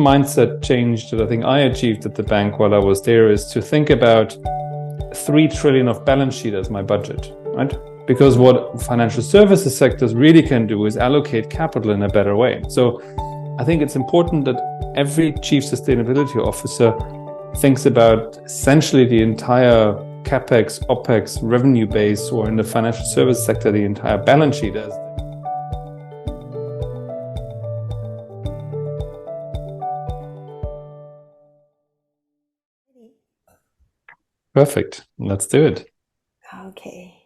mindset change that I think I achieved at the bank while I was there is to think about 3 trillion of balance sheet as my budget, right? Because what financial services sectors really can do is allocate capital in a better way. So I think it's important that every chief sustainability officer thinks about essentially the entire CapEx, OpEx, revenue base, or in the financial service sector, the entire balance sheet as. Perfect. Let's do it. Okay.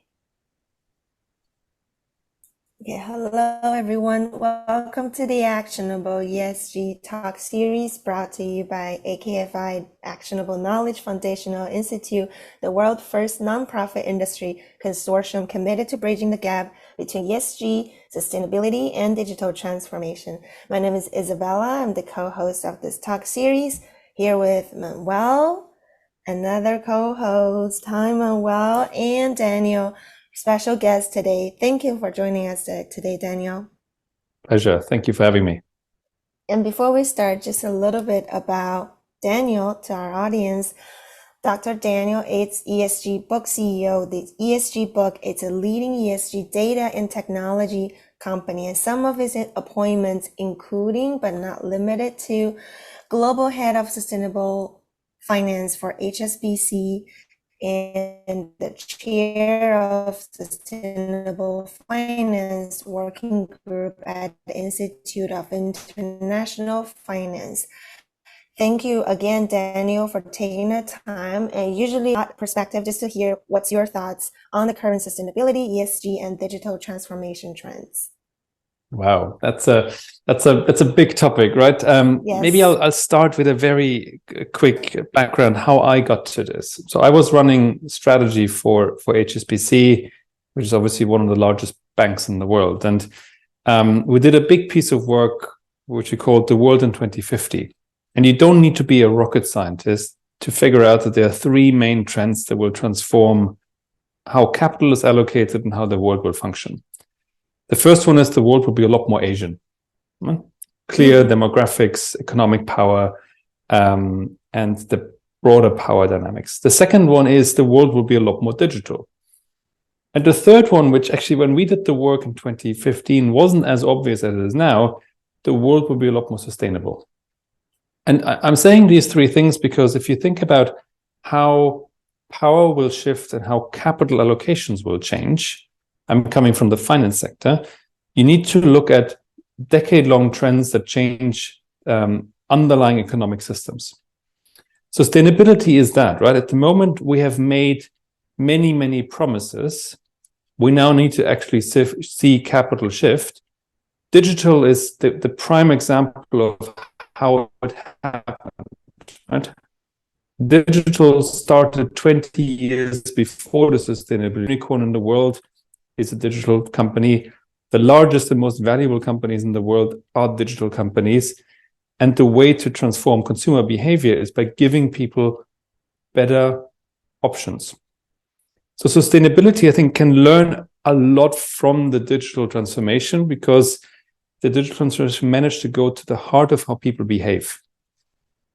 Hello everyone. Welcome to the Actionable ESG Talk series brought to you by AKFI Actionable Knowledge Foundational Institute, the world's first nonprofit industry consortium committed to bridging the gap between ESG, sustainability, and digital transformation. My name is Isabella. I'm the co-host of this talk series, here with Manuel, another co-host. Hi Manuel, and Daniel, special guest today. Thank you for joining us today, Daniel. Pleasure. Thank you for having me. And before we start, just a little bit about Daniel to our audience. Dr. Daniel is ESG Book CEO. The ESG Book, it's a leading ESG data and technology company, and some of his appointments including but not limited to Global Head of Sustainable Finance for HSBC and the Chair of Sustainable Finance Working Group at the Institute of International Finance. Thank you again, Daniel, for taking the time, and usually perspective just to hear what's your thoughts on the current sustainability, ESG, and digital transformation trends. Wow, that's a big topic, right? Yes. Maybe I'll start with a very quick background how I got to this. So I was running strategy for HSBC, which is obviously one of the largest banks in the world, and we did a big piece of work which we called the World in 2050. And you don't need to be a rocket scientist to figure out that there are 3 main trends that will transform how capital is allocated and how the world will function. The first one is the world will be a lot more Asian. Clear demographics, economic power, and the broader power dynamics. The second one is the world will be a lot more digital. And the third one, which actually when we did the work in 2015 wasn't as obvious as it is now, the world will be a lot more sustainable. And I'm saying these 3 things because if you think about how power will shift and how capital allocations will change, I'm coming from the finance sector, you need to look at decade-long trends that change underlying economic systems. Sustainability is that, right? At the moment, we have made many, many promises. We now need to actually see capital shift. Digital is the prime example of how it happened, right? Digital started 20 years before the sustainability. Unicorn in the world is a digital company. The largest and most valuable companies in the world are digital companies. And the way to transform consumer behavior is by giving people better options. So sustainability, I think, can learn a lot from the digital transformation because the digital transformation managed to go to the heart of how people behave.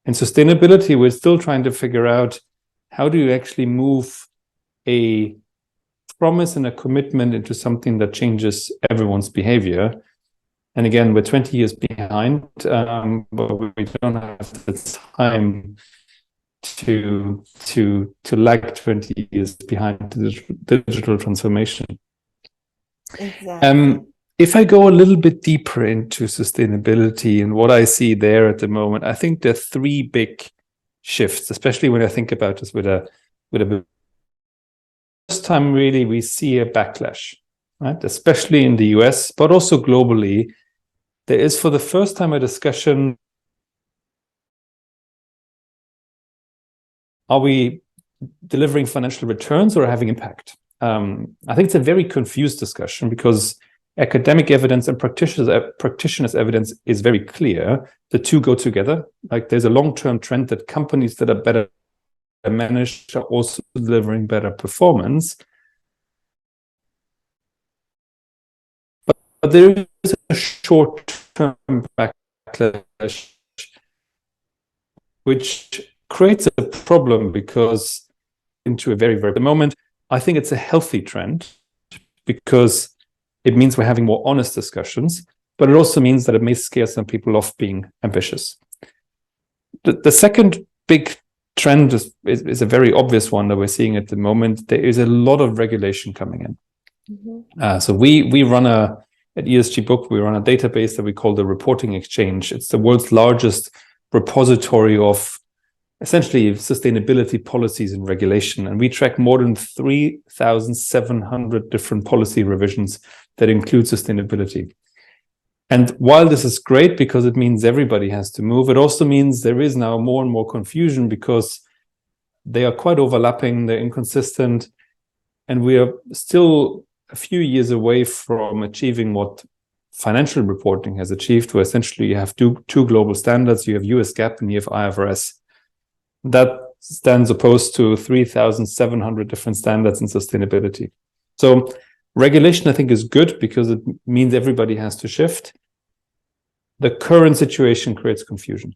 In sustainability, we're still trying to figure out how do you actually move a promise and a commitment into something that changes everyone's behavior. And again, we're 20 years behind, but we don't have the time to lag 20 years behind the digital transformation. Exactly. If I go a little bit deeper into sustainability and what I see there at the moment, I think there are 3 big shifts, especially when I think about this with a first time really we see a backlash, right? Especially in the US, but also globally. There is for the first time a discussion, are we delivering financial returns or having impact? I think it's a very confused discussion because academic evidence and practitioners' evidence is very clear. The 2 go together. Like there's a long-term trend that companies that are better managed are also delivering better performance. But there is a short-term backlash which creates a problem because into a very at the moment, I think it's a healthy trend because it means we're having more honest discussions, but it also means that it may scare some people off being ambitious. The second big trend is a very obvious one that we're seeing at the moment. There is a lot of regulation coming in. So we run at ESG Book, we run a database that we call the Reporting Exchange. It's the world's largest repository of essentially sustainability policies and regulation. And we track more than 3,700 different policy revisions that include sustainability. And while this is great because it means everybody has to move, it also means there is now more and more confusion because they are quite overlapping, they're inconsistent, and we are still a few years away from achieving what financial reporting has achieved, where essentially you have two global standards. You have US GAAP and you have IFRS. That stands opposed to 3,700 different standards in sustainability. So regulation, I think, is good because it means everybody has to shift. The current situation creates confusion.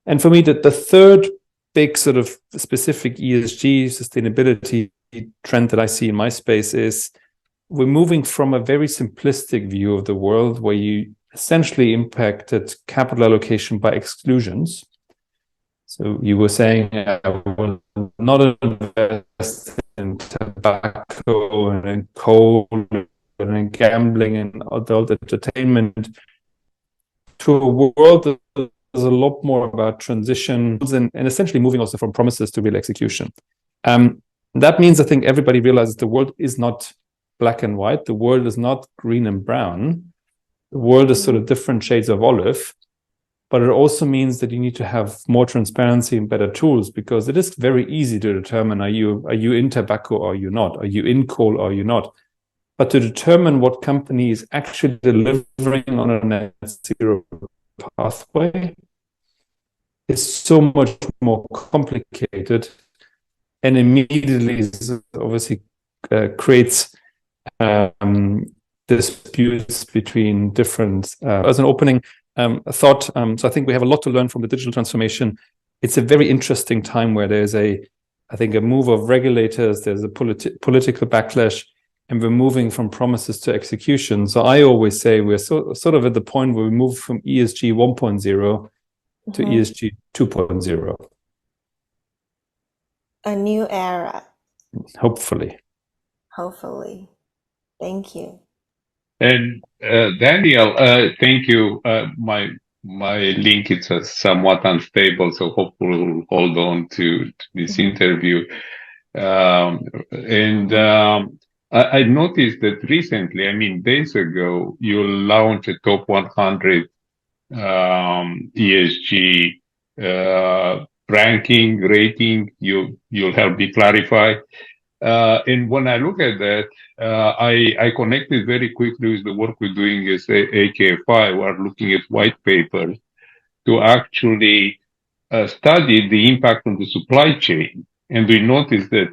And for me, the third big sort of specific ESG sustainability trend that I see in my space is we're moving from a very simplistic view of the world where you essentially impacted capital allocation by exclusions. So you were saying, I will not invest in tobacco and in coal and in gambling and adult entertainment, to a world that is a lot more about transitions and essentially moving also from promises to real execution. That means I think everybody realizes the world is not black and white. The world is not green and brown. The world is sort of different shades of olive. But it also means that you need to have more transparency and better tools, because it is very easy to determine, are you in tobacco or are you not? Are you in coal or are you not? But to determine what company is actually delivering on a net zero pathway is so much more complicated, and immediately obviously creates disputes between different. As an opening thought, so I think we have a lot to learn from the digital transformation. It's a very interesting time where there's I think a move of regulators, there's a political backlash, and we're moving from promises to execution. So I always say we're sort of at the point where we move from ESG 1.0 to ESG 2.0. A new era. Hopefully. Thank you. And Daniel, thank you. My link is somewhat unstable, so hopefully we'll hold on to this interview. I noticed that recently, I mean, days ago, you launched a top 100 ESG ranking, rating. You'll help me clarify. And when I look at that, I connected very quickly with the work we're doing as AKFI. We're looking at white papers to actually study the impact on the supply chain. And we noticed that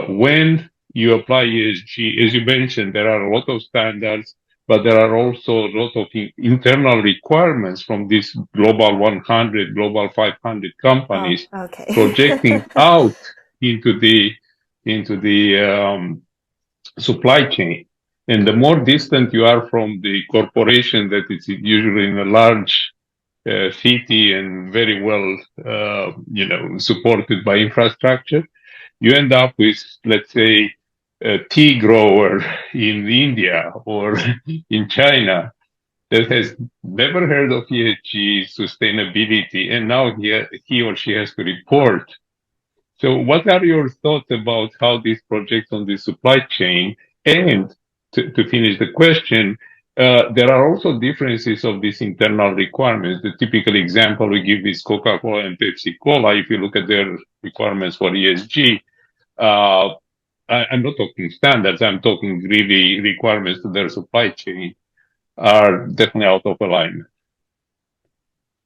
when you apply ESG, as you mentioned, there are a lot of standards, but there are also a lot of internal requirements from these global 100, global 500 companies projecting out into the supply chain. And the more distant you are from the corporation that is usually in a large city and very well, supported by infrastructure, you end up with, let's say, a tea grower in India or in China that has never heard of ESG sustainability, and now he or she has to report. So what are your thoughts about how these projects on the supply chain? And to finish the question, there are also differences of these internal requirements. The typical example we give is Coca-Cola and Pepsi-Cola. If you look at their requirements for ESG, I'm not talking standards, I'm talking really requirements to their supply chain are definitely out of alignment.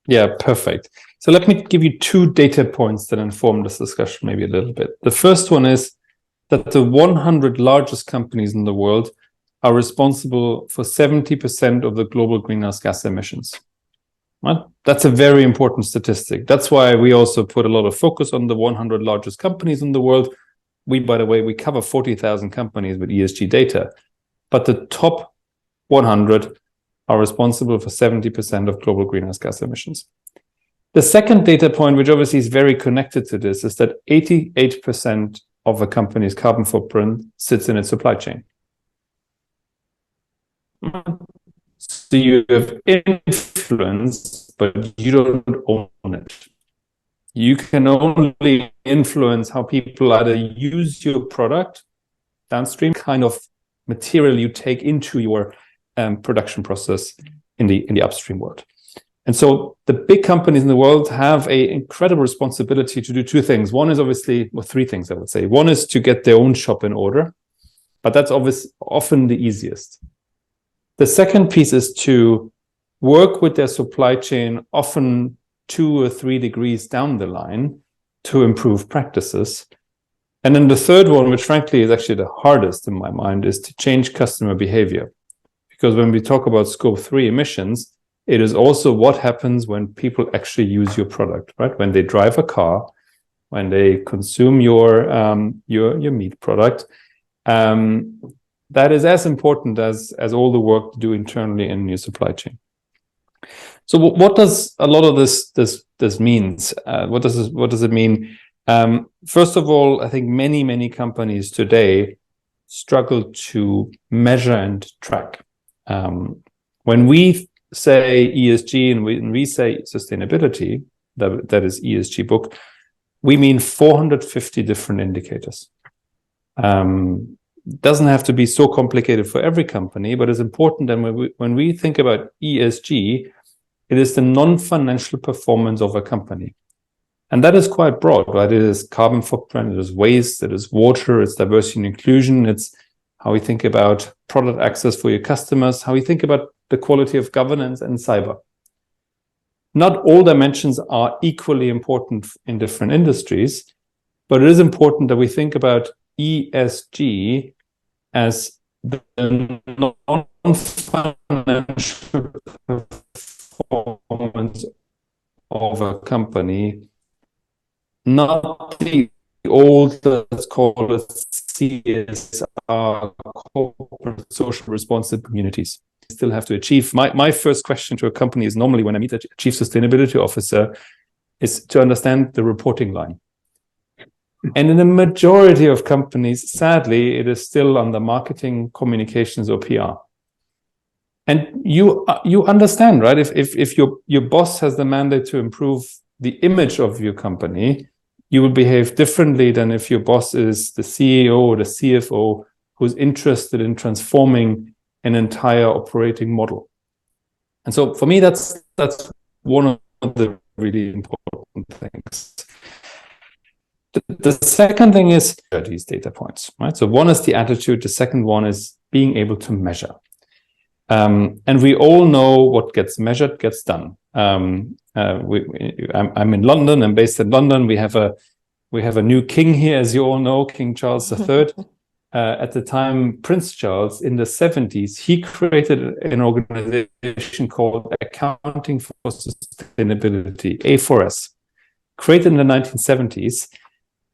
Yeah, perfect. So let me give you two data points that inform this discussion maybe a little bit. The first one is that the 100 largest companies in the world are responsible for 70% of the global greenhouse gas emissions. Right? That's a very important statistic. That's why we also put a lot of focus on the 100 largest companies in the world. By the way, we cover 40,000 companies with ESG data, but the top 100 are responsible for 70% of global greenhouse gas emissions. The second data point, which obviously is very connected to this, is that 88% of a company's carbon footprint sits in its supply chain. So you have influence, but you don't own it. You can only influence how people either use your product downstream, kind of material you take into your production process in the upstream world. And so the big companies in the world have an incredible responsibility to do two things. One is obviously, well, three things I would say. One is to get their own shop in order, but that's often the easiest. The second piece is to work with their supply chain, often 2 or 3 degrees down the line, to improve practices. And then the third one, which frankly is actually the hardest in my mind, is to change customer behavior. Because when we talk about scope 3 emissions, it is also what happens when people actually use your product, right? When they drive a car, when they consume your meat product, that is as important as all the work to do internally in your supply chain. So what does a lot of this means? What does it mean? First of all, I think many companies today struggle to measure and track. When we say ESG and we say sustainability, that is ESG Book, we mean 450 different indicators. Doesn't have to be so complicated for every company, but it's important that when we think about ESG, it is the non-financial performance of a company. And that is quite broad, right? It is carbon footprint, it is waste, it is water, it's diversity and inclusion, it's how we think about product access for your customers, how we think about the quality of governance and cyber. Not all dimensions are equally important in different industries, but it is important that we think about ESG as the non-financial performance of a company, not the old, let's call it CSR, corporate social responsible communities. Still have to achieve. My first question to a company is normally when I meet a chief sustainability officer is to understand the reporting line. And in the majority of companies, sadly, it is still under marketing, communications, or PR. And you understand, right? If your boss has the mandate to improve the image of your company, you will behave differently than if your boss is the CEO or the CFO who's interested in transforming an entire operating model. And so for me, that's one of the really important things. The second thing is these data points, right? So one is the attitude. The second one is being able to measure. And we all know what gets measured gets done. I'm in London. I'm based in London. We have a new king here, as you all know, King Charles III. At the time, Prince Charles, in the 70s, he created an organization called Accounting for Sustainability, A4S, created in the 1970s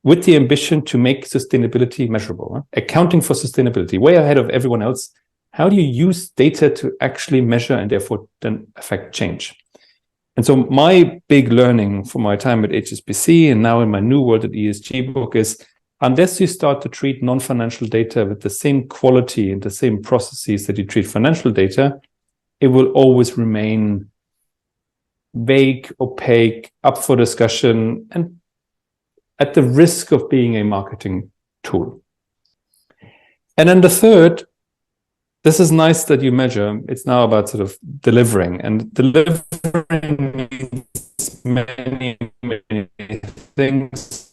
with the ambition to make sustainability measurable. Right? Accounting for sustainability, way ahead of everyone else. How do you use data to actually measure and therefore then affect change? And so my big learning from my time at HSBC and now in my new world at ESG Book is, unless you start to treat non-financial data with the same quality and the same processes that you treat financial data, it will always remain vague, opaque, up for discussion, and at the risk of being a marketing tool. And then the third, this is nice that you measure. It's now about sort of delivering, and delivering means many things.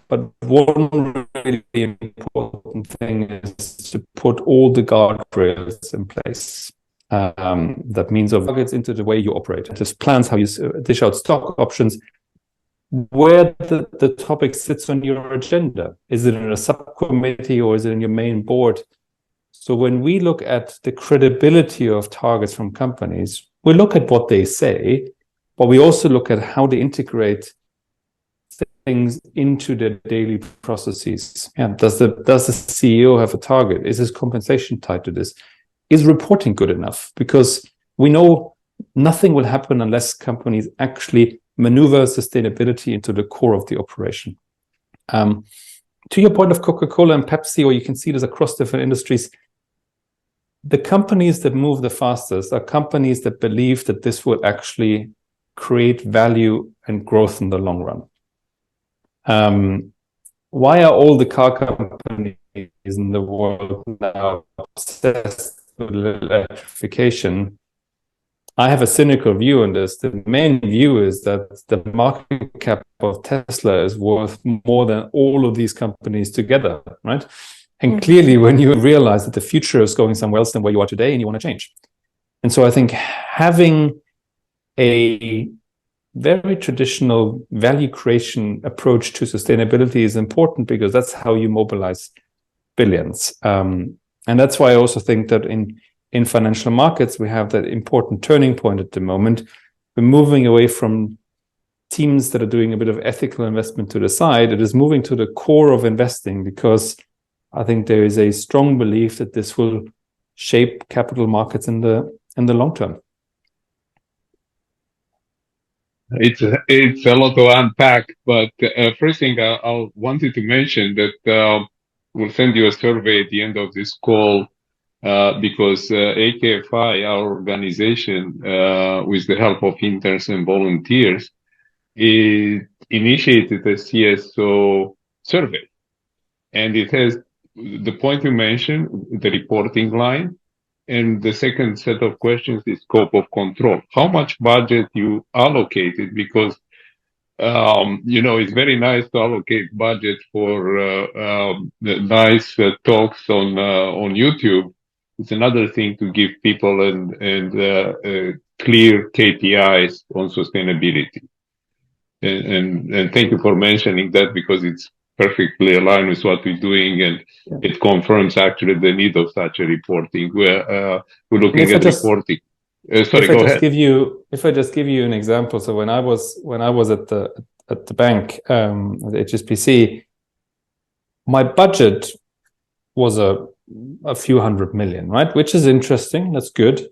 But one really important thing is to put all the guardrails in place. That means of targets into the way you operate. Just plans how you dish out stock options, where the topic sits on your agenda. Is it in a subcommittee or is it in your main board? So when we look at the credibility of targets from companies, we look at what they say, but we also look at how they integrate things into their daily processes. Yeah, does the CEO have a target? Is his compensation tied to this? Is reporting good enough? Because we know nothing will happen unless companies actually maneuver sustainability into the core of the operation. To your point of Coca-Cola and Pepsi, or you can see this across different industries, the companies that move the fastest are companies that believe that this will actually create value and growth in the long run. Why are all the car companies in the world now obsessed with electrification? I have a cynical view on this. The main view is that the market cap of Tesla is worth more than all of these companies together, right? And clearly, when you realize that the future is going somewhere else than where you are today and you want to change. And so I think having a very traditional value creation approach to sustainability is important, because that's how you mobilize billions. And that's why I also think that in financial markets, we have that important turning point at the moment. We're moving away from teams that are doing a bit of ethical investment to the side. It is moving to the core of investing, because I think there is a strong belief that this will shape capital markets in the long term. It's a lot to unpack, but first thing I wanted to mention that we'll send you a survey at the end of this call, because AKFI, our organization, with the help of interns and volunteers, initiated a CSO survey, and it has the point you mentioned, the reporting line. And the second set of questions is scope of control. How much budget you allocated? Because, it's very nice to allocate budget for the nice talks on YouTube. It's another thing to give people and clear KPIs on sustainability. And thank you for mentioning that, because it's perfectly aligned with what we're doing, and it confirms actually the need of such a reporting. We're looking at reporting. Sorry, go ahead. If I just give you an example, so when I was at the bank, at HSBC, my budget was a few hundred million, right? Which is interesting. That's good.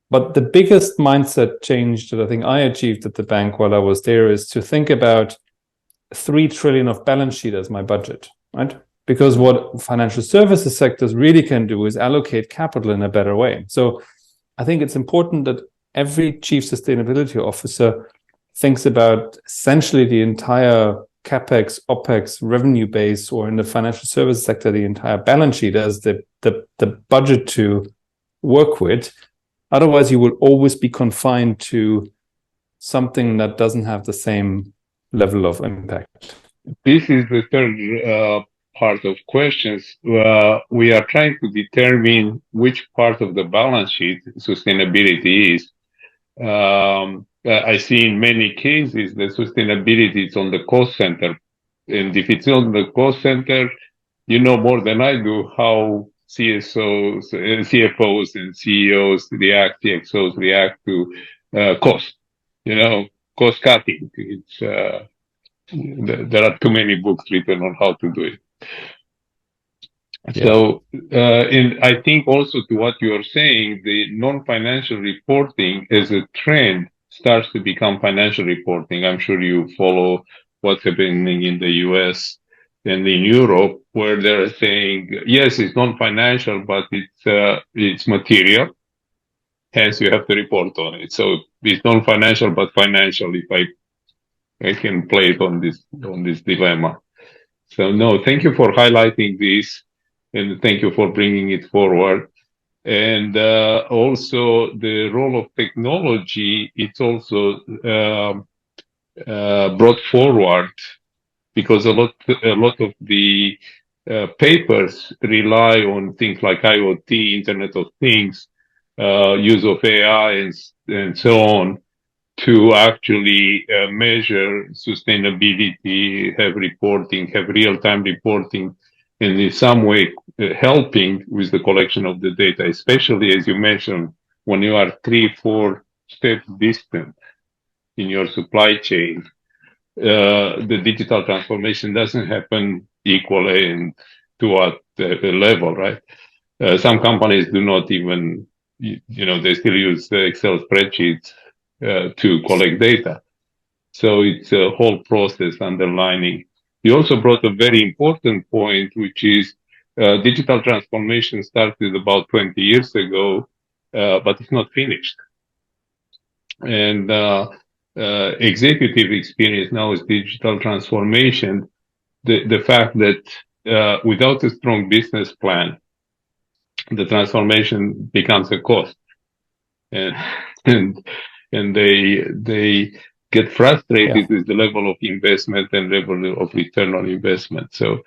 But the biggest mindset change that I think I achieved at the bank while I was there is to think about 3 trillion of balance sheet as my budget, right? Because what financial services sectors really can do is allocate capital in a better way. So I think it's important that every chief sustainability officer thinks about essentially the entire CapEx, OpEx revenue base, or in the financial services sector, the entire balance sheet as the budget to work with. Otherwise, you will always be confined to something that doesn't have the same level of impact. This is the third part of questions. We are trying to determine which part of the balance sheet sustainability is. I see in many cases the sustainability is on the cost center. And if it's on the cost center, you know more than I do how CSOs, CFOs and CEOs react, CXOs react to cost. Cost cutting. It's there are too many books written on how to do it. Yeah. So, and I think also to what you are saying, the non-financial reporting as a trend starts to become financial reporting. I'm sure you follow what's happening in the US and in Europe, where they're saying, yes, it's non-financial, but it's material. Hence, you have to report on it. So it's non-financial, but financial, if I can play it on this dilemma. So no, thank you for highlighting this, and thank you for bringing it forward. And also the role of technology, it's also brought forward, because a lot of the papers rely on things like IoT, Internet of Things, use of AI and so on, to actually measure sustainability, have reporting, have real-time reporting, and in some way helping with the collection of the data, especially as you mentioned, when you are 3, 4 steps distant in your supply chain, the digital transformation doesn't happen equally and to what level, right? Some companies do not even, they still use Excel spreadsheets to collect data. So it's a whole process underlining. You also brought a very important point, which is digital transformation started about 20 years ago, but it's not finished. And executive experience now is digital transformation. The fact that without a strong business plan, the transformation becomes a cost, and and and they get frustrated with the level of investment and level of return on investment. So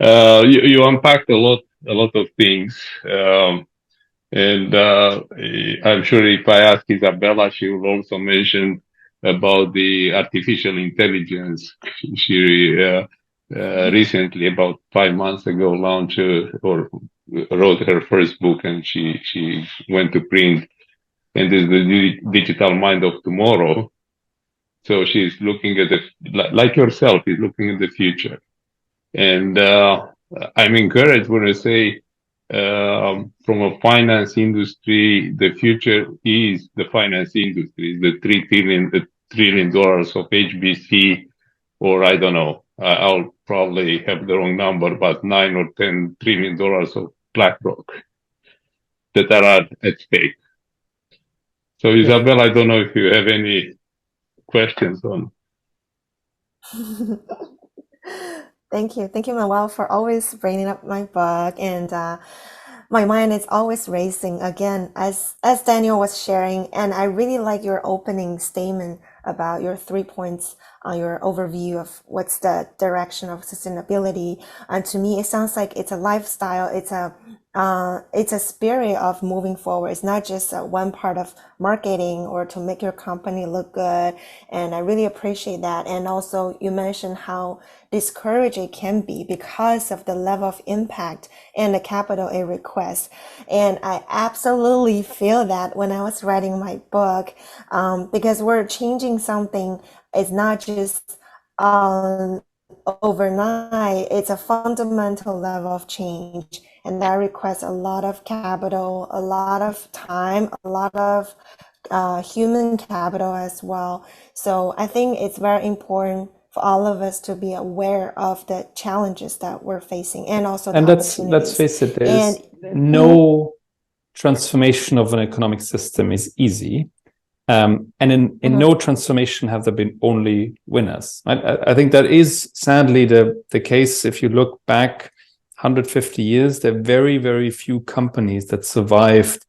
you unpacked a lot of things. And I'm sure if I ask Isabella, she will also mention about the artificial intelligence. She recently, about 5 months ago, launched or wrote her first book, and she went to print, and is the digital mind of tomorrow. So she's looking at like yourself, is looking at the future. And I'm encouraged when I say, from a finance industry, the future is the finance industry, the $3 trillion of HBC, or I don't know, I'll probably have the wrong number, but $9 or $10 trillion of BlackRock that are at stake. So Isabel, I don't know if you have any questions on. Thank you, Manuel, for always bringing up my book, and my mind is always racing again as Daniel was sharing, and I really like your opening statement about your 3 points on your overview of what's the direction of sustainability. And to me, it sounds like it's a lifestyle. It's a spirit of moving forward. It's not just one part of marketing or to make your company look good. And I really appreciate that. And also you mentioned how discouraging it can be because of the level of impact and the capital it requests. And I absolutely feel that when I was writing my book, because we're changing something. It's not just overnight. It's a fundamental level of change, and that requires a lot of capital, a lot of time, a lot of human capital as well. So I think it's very important for all of us to be aware of the challenges that we're facing, and also the opportunities. Let's face it, there's no transformation of an economic system is easy. And in no transformation have there been only winners. I think that is sadly the case. If you look back 150 years, there are very, very few companies that survived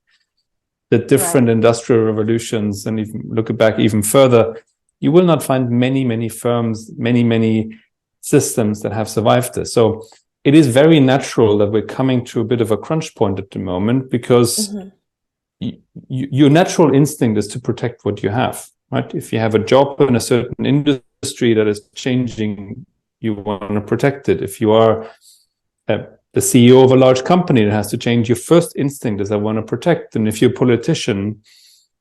the different industrial revolutions. And even look back even further, you will not find many, many firms, many systems that have survived this. So it is very natural that we're coming to a bit of a crunch point at the moment, because your natural instinct is to protect what you have, right? If you have a job in a certain industry that is changing, you want to protect it. If you are the CEO of a large company that has to change, your first instinct is I want to protect. And if you're a politician,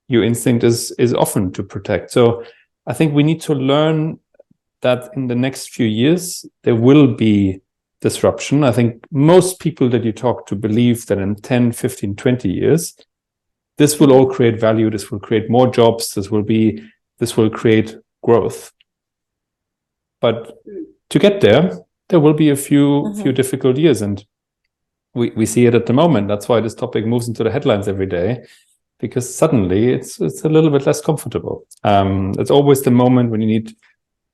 your instinct is often to protect. So I think we need to learn that in the next few years, there will be disruption. I think most people that you talk to believe that in 10, 15, 20 years, this will all create value. This will create more jobs. This will create growth. But to get there will be a few difficult years, and we see it at the moment. That's why this topic moves into the headlines every day, because suddenly it's a little bit less comfortable. It's always the moment when you need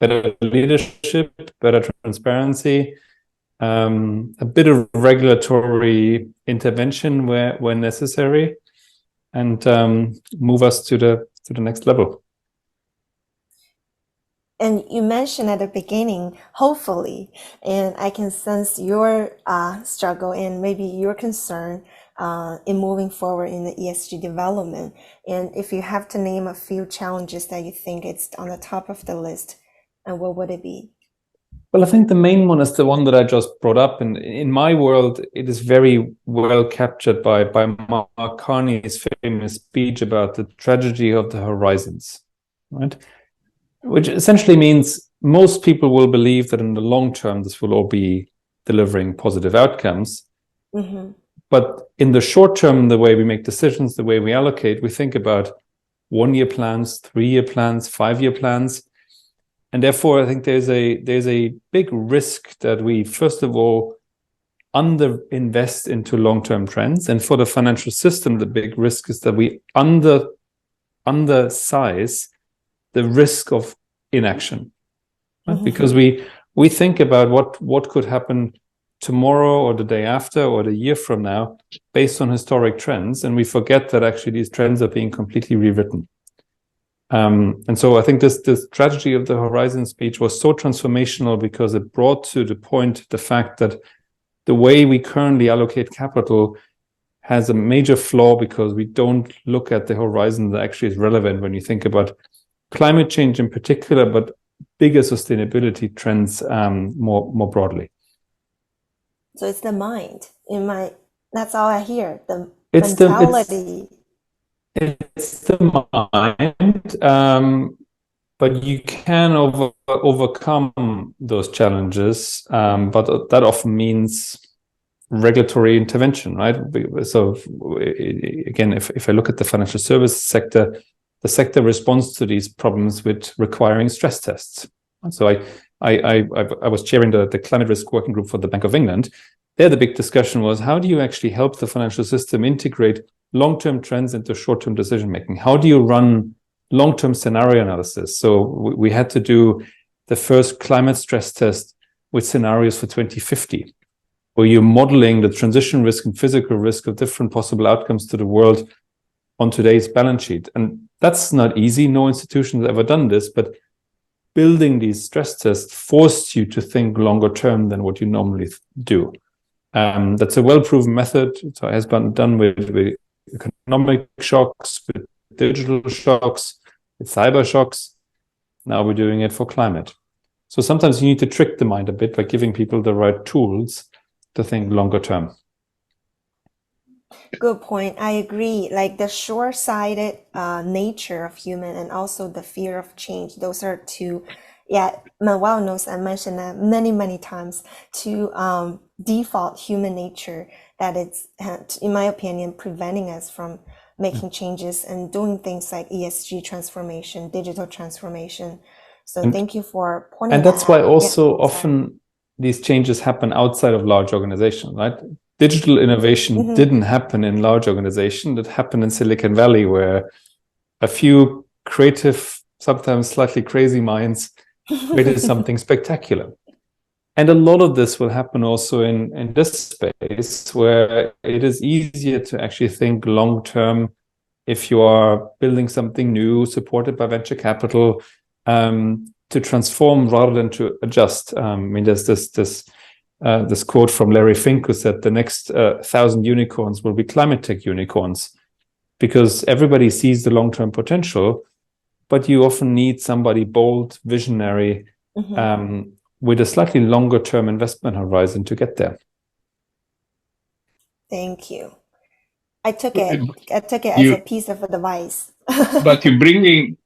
better leadership, better transparency, a bit of regulatory intervention where necessary, and move us to the next level. And you mentioned at the beginning, hopefully, and I can sense your struggle and maybe your concern in moving forward in the ESG development. And if you have to name a few challenges that you think it's on the top of the list, and what would it be? Well, I think the main one is the one that I just brought up. And in my world, it is very well captured by Mark Carney's famous speech about the tragedy of the horizons, right? Which essentially means most people will believe that in the long term, this will all be delivering positive outcomes. Mm-hmm. But in the short term, the way we make decisions, the way we allocate, we think about 1-year plans, 3-year plans, 5-year plans. And therefore, I think there's a big risk that we, first of all, underinvest into long-term trends. And for the financial system, the big risk is that we undersize the risk of inaction. Right? Mm-hmm. Because we think about what could happen tomorrow or the day after or the year from now based on historic trends, and we forget that actually these trends are being completely rewritten. And so I think this tragedy of the horizon speech was so transformational because it brought to the point the fact that the way we currently allocate capital has a major flaw because we don't look at the horizon that actually is relevant when you think about climate change in particular, but bigger sustainability trends more broadly. So it's the mind. That's all I hear. The It's mentality. it's the mind, but you can overcome those challenges. But that often means regulatory intervention, right? So again, if I look at the financial service sector, the sector responds to these problems with requiring stress tests. So I was chairing the climate risk working group for the Bank of England. There, the big discussion was, how do you actually help the financial system integrate long-term trends into short-term decision-making? How do you run long-term scenario analysis? So we had to do the first climate stress test with scenarios for 2050, where you're modeling the transition risk and physical risk of different possible outcomes to the world on today's balance sheet. And that's not easy. No institution has ever done this, but building these stress tests forced you to think longer term than what you normally do. That's a well-proven method. So it has been done with economic shocks, with digital shocks, with cyber shocks. Now we're doing it for climate. So sometimes you need to trick the mind a bit by giving people the right tools to think longer term. Good point. I agree. Like the short-sighted nature of human and also the fear of change. Those are two, Manuel knows I mentioned that many times, two default human nature that it's, in my opinion, preventing us from making changes and doing things like ESG transformation, digital transformation. So thank you for pointing and that that's why out. also often these changes happen outside of large organizations, right? Digital innovation didn't happen in large organizations. It happened in Silicon Valley, where a few creative, sometimes slightly crazy minds created something spectacular. And a lot of this will happen also in this space, where it is easier to actually think long term if you are building something new, supported by venture capital, to transform rather than to adjust. I mean, there's this quote from Larry Fink, who said the next 1,000 unicorns will be climate tech unicorns, because everybody sees the long-term potential, but you often need somebody bold, visionary, with a slightly longer-term investment horizon to get there. Thank you. I took it as a piece of advice. But you're bringing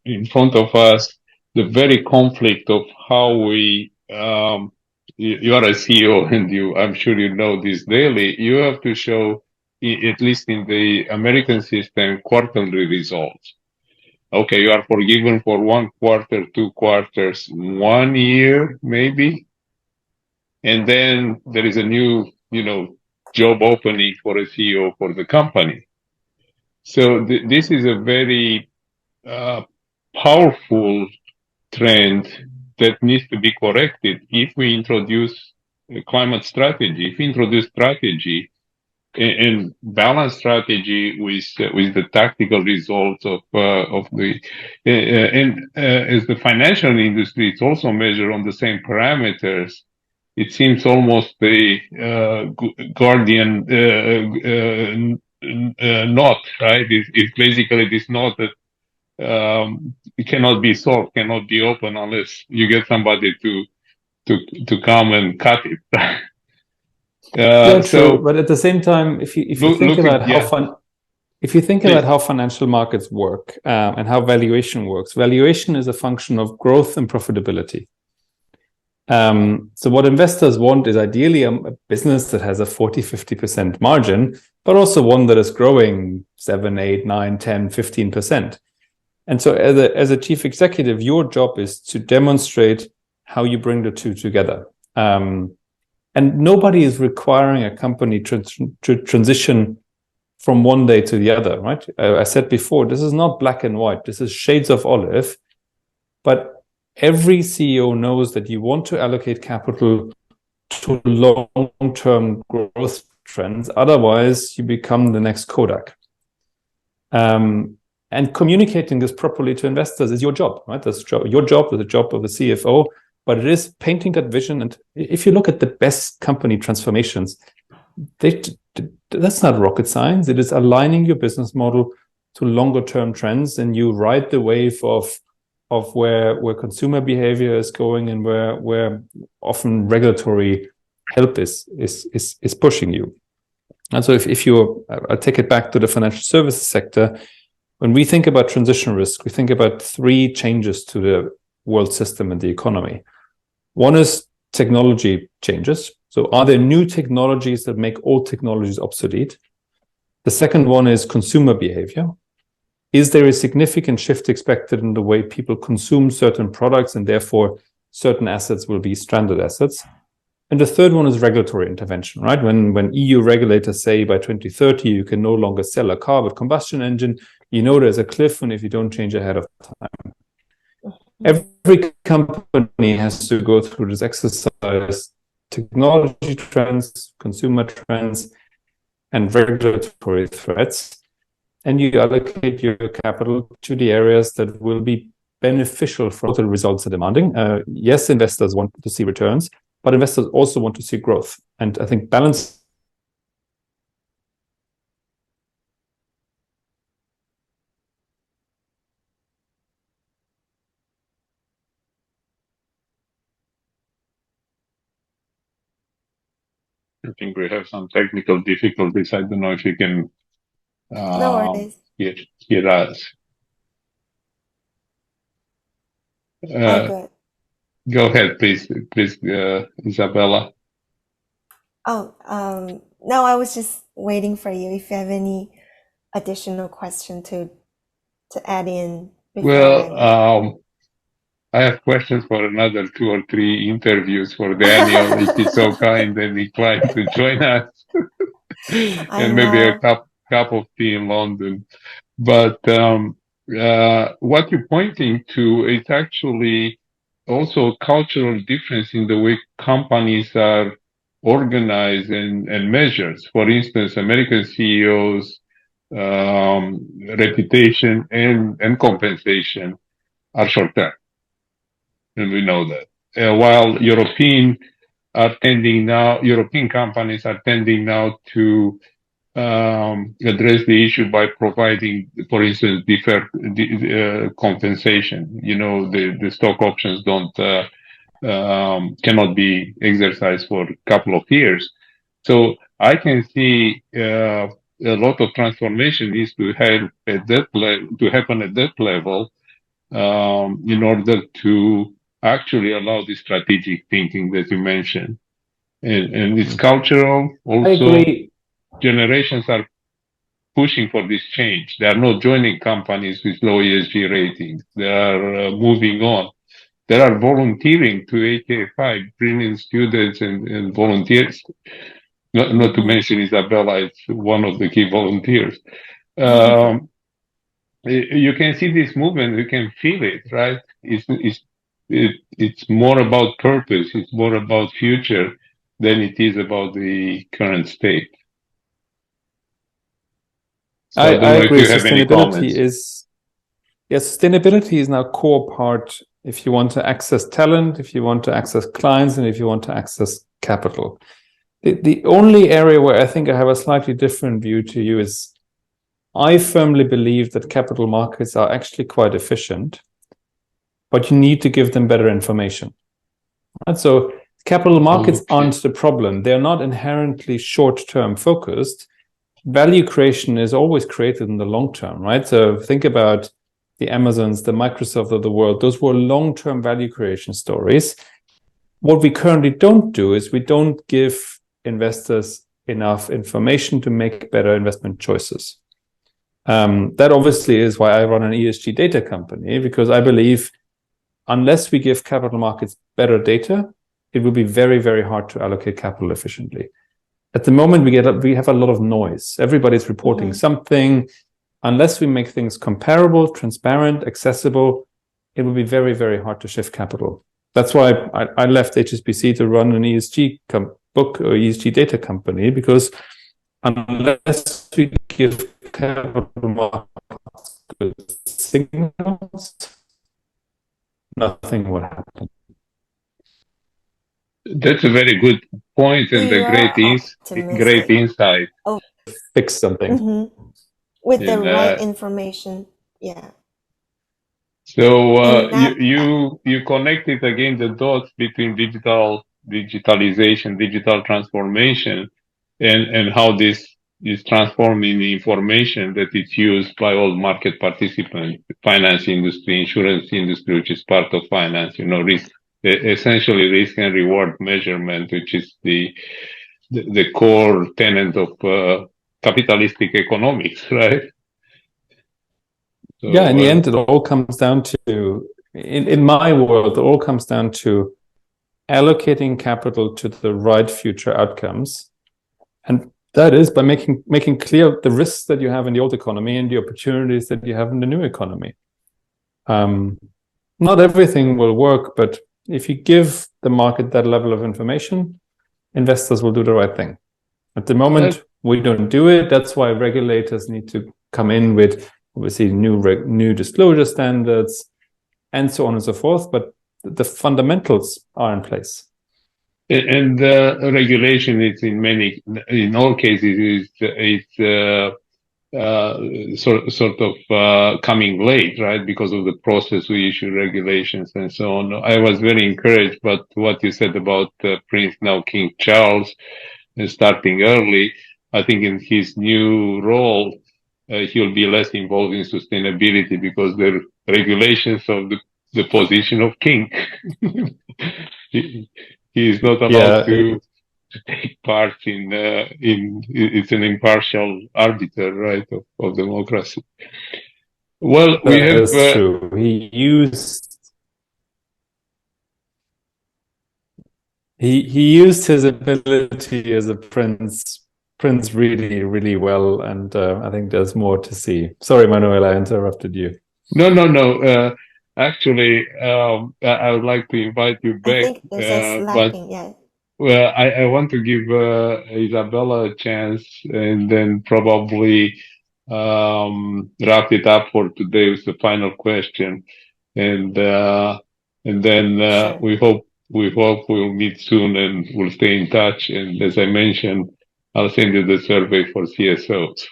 in front of us the very conflict of how we, you are a CEO and I'm sure you know this daily, you have to show, at least in the American system, quarterly results. Okay, you are forgiven for 1 quarter, 2 quarters, 1 year, maybe. And then there is a new, job opening for a CEO for the company. So this is a very powerful trend that needs to be corrected if we introduce a climate strategy. If we introduce strategy and balance strategy with the tactical results of the as the financial industry, it's also measured on the same parameters. It seems almost a guardian knot, right? It's basically this knot that it cannot be solved, cannot be open unless you get somebody to come and cut it. Yeah, true. So But at the same time, if you think about how financial markets work and how valuation works, valuation is a function of growth and profitability. So what investors want is ideally a business that has a 40-50% margin, but also one that is growing 7, 8, 9, 10, 15%. And so as a chief executive, your job is to demonstrate how you bring the two together. And nobody is requiring a company to transition from one day to the other, right? I said before, this is not black and white. This is shades of olive. But every CEO knows that you want to allocate capital to long-term growth trends. Otherwise, you become the next Kodak. And communicating this properly to investors is your job, right? That's your job, the job of the CFO. But it is painting that vision. And if you look at the best company transformations, that's not rocket science. It is aligning your business model to longer term trends, and you ride the wave of where consumer behavior is going and where often regulatory help is pushing you. And so if I take it back to the financial services sector, when we think about transition risk, we think about 3 changes to the world system and the economy. One is technology changes. So are there new technologies that make old technologies obsolete? The second one is consumer behavior. Is there a significant shift expected in the way people consume certain products, and therefore certain assets will be stranded assets? And the third one is regulatory intervention, right? When EU regulators say by 2030 you can no longer sell a car with combustion engine, you know there's a cliff, and if you don't change ahead of time. Every company has to go through this exercise: technology trends, consumer trends, and regulatory threats. And you allocate your capital to the areas that will be beneficial for the results they're demanding. Yes, investors want to see returns, but investors also want to see growth. And I think balance. I think we have some technical difficulties. I don't know if you can No worries. hear us. Good. Go ahead, please, Isabella. No, I was just waiting for you if you have any additional question to add in. Well, I have questions for another 2 or 3 interviews for Daniel, if he's so kind and inclined to join us, and maybe a cup of tea in London. But what you're pointing to is actually also a cultural difference in the way companies are organized and measured. For instance, American CEOs' reputation and compensation are short-term, and we know that. While European companies are tending now to address the issue by providing, for instance, deferred compensation. You know, the stock options cannot be exercised for a couple of years. So I can see a lot of transformation needs to happen at that level in order to actually allow the strategic thinking that you mentioned. And it's cultural also. I agree. Generations are pushing for this change. They are not joining companies with low ESG ratings. They are moving on. They are volunteering to AKFI, bringing students and volunteers. Not to mention Isabella, it's one of the key volunteers. You can see this movement, you can feel it, right? It's more about purpose, it's more about future than it is about the current state. So I agree. Sustainability is now a core part if you want to access talent, if you want to access clients, and if you want to access capital. The only area where I think I have a slightly different view to you is I firmly believe that capital markets are actually quite efficient, but you need to give them better information. Right? So capital markets aren't the problem. They're not inherently short-term focused. Value creation is always created in the long term, right? So think about the Amazons, the Microsoft of the world. Those were long-term value creation stories. What we currently don't do is we don't give investors enough information to make better investment choices. That obviously is why I run an ESG data company, because I believe unless we give capital markets better data, it will be very, very hard to allocate capital efficiently. At the moment, we have a lot of noise. Everybody's reporting something. Unless we make things comparable, transparent, accessible, it will be very, very hard to shift capital. That's why I left HSBC to run an ESG book or ESG data company, because unless we give capital markets good signals, nothing will happen. That's a very good point and a great insight. Fix something. With the right information. Yeah. So you connected again the dots between digitalization, digital transformation, and how this is transforming the information that is used by all market participants, finance industry, insurance industry, which is part of finance, essentially risk and reward measurement, which is the core tenet of capitalistic economics, right? So, in the end, it all comes down to, in my world, it all comes down to allocating capital to the right future outcomes. And that is by making clear the risks that you have in the old economy and the opportunities that you have in the new economy. Not everything will work, but if you give the market that level of information, investors will do the right thing. At the moment, we don't do it. That's why regulators need to come in with, obviously, new disclosure standards and so on and so forth. But the fundamentals are in place. And regulation is in all cases, sort of coming late, right? Because of the process we issue regulations and so on. I was very encouraged by what you said about Prince, now King Charles, starting early. I think in his new role, he'll be less involved in sustainability because the regulations of the position of king. He is not allowed to take part in it's an impartial arbiter, right, of democracy. Well, we have true. He used his ability as a prince really, really well, and I think there's more to see. Sorry, Manuel, I interrupted you. No. Actually, I would like to invite you back. I think there's a slacking, yeah. Well, I want to give Isabella a chance, and then probably wrap it up for today with the final question, and then Sure. we hope we'll meet soon, and we'll stay in touch. And as I mentioned, I'll send you the survey for CSOs.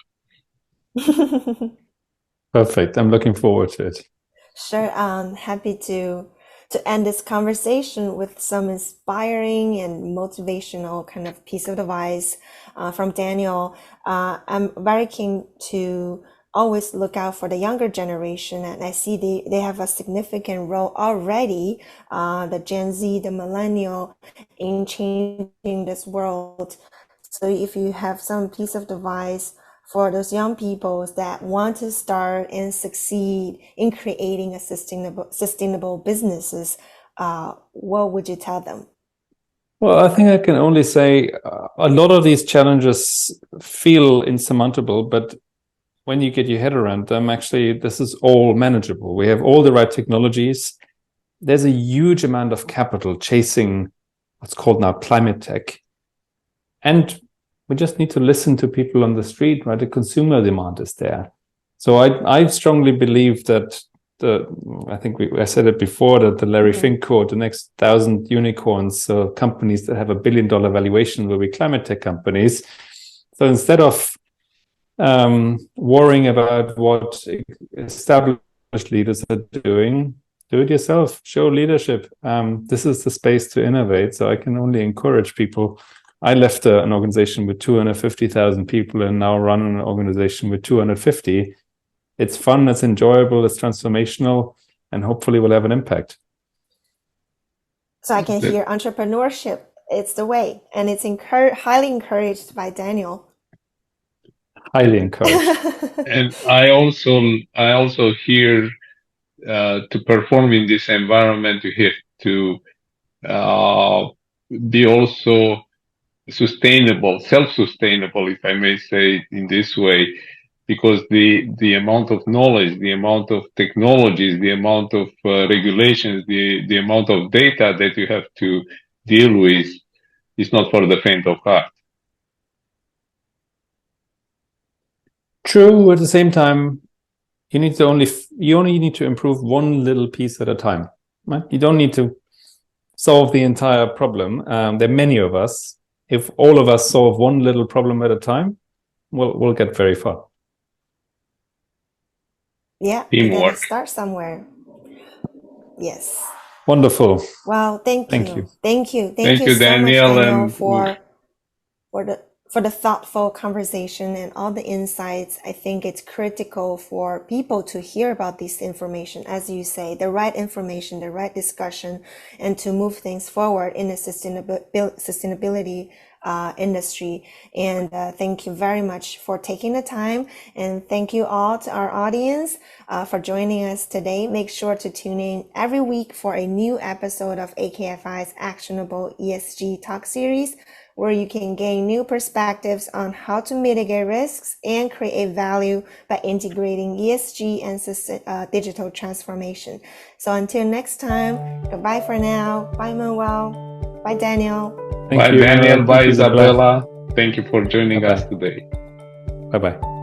Perfect. I'm looking forward to it. Sure. Happy to end this conversation with some inspiring and motivational kind of piece of advice from Daniel. I'm very keen to always look out for the younger generation, and I see they have a significant role already, the Gen Z, the millennial, in changing this world. So if you have some piece of advice for those young people that want to start and succeed in creating a sustainable businesses, what would you tell them? Well, I think I can only say a lot of these challenges feel insurmountable, but when you get your head around them, actually, this is all manageable. We have all the right technologies. There's a huge amount of capital chasing what's called now climate tech. And we just need to listen to people on the street, right? The consumer demand is there. So I strongly believe that I said it before, that the Larry Fink quote, the next 1,000 unicorns, so companies that have $1 billion valuation will be climate tech companies. So instead of worrying about what established leaders are doing. Do it yourself, show leadership. This is the space to innovate. So I can only encourage people. I left an organization with 250,000 people and now run an organization with 250. It's fun, it's enjoyable, it's transformational, and hopefully will have an impact. So I can hear entrepreneurship. It's the way, and it's highly encouraged by Daniel. Highly encouraged. And I also hear to perform in this environment, you have to be also sustainable, self-sustainable, if I may say it in this way, because the amount of knowledge, the amount of technologies, the amount of regulations, the amount of data that you have to deal with is not for the faint of heart. True. At the same time, you only need to improve one little piece at a time. Right? You don't need to solve the entire problem. There are many of us. If all of us solve one little problem at a time, we'll get very far. Yeah, you gotta start somewhere. Yes. Wonderful. Well, thank you so Daniel, much, Daniel, for the thoughtful conversation and all the insights. I think it's critical for people to hear about this information, as you say, the right information, the right discussion, and to move things forward in the sustainability industry. And thank you very much for taking the time. And thank you all to our audience for joining us today. Make sure to tune in every week for a new episode of AKFI's Actionable ESG Talk Series, where you can gain new perspectives on how to mitigate risks and create value by integrating ESG and digital transformation. So until next time, goodbye for now. Bye, Manuel. Bye, Daniel. Bye, Daniel. Bye, Isabella. Thank you for joining us today. Bye-bye.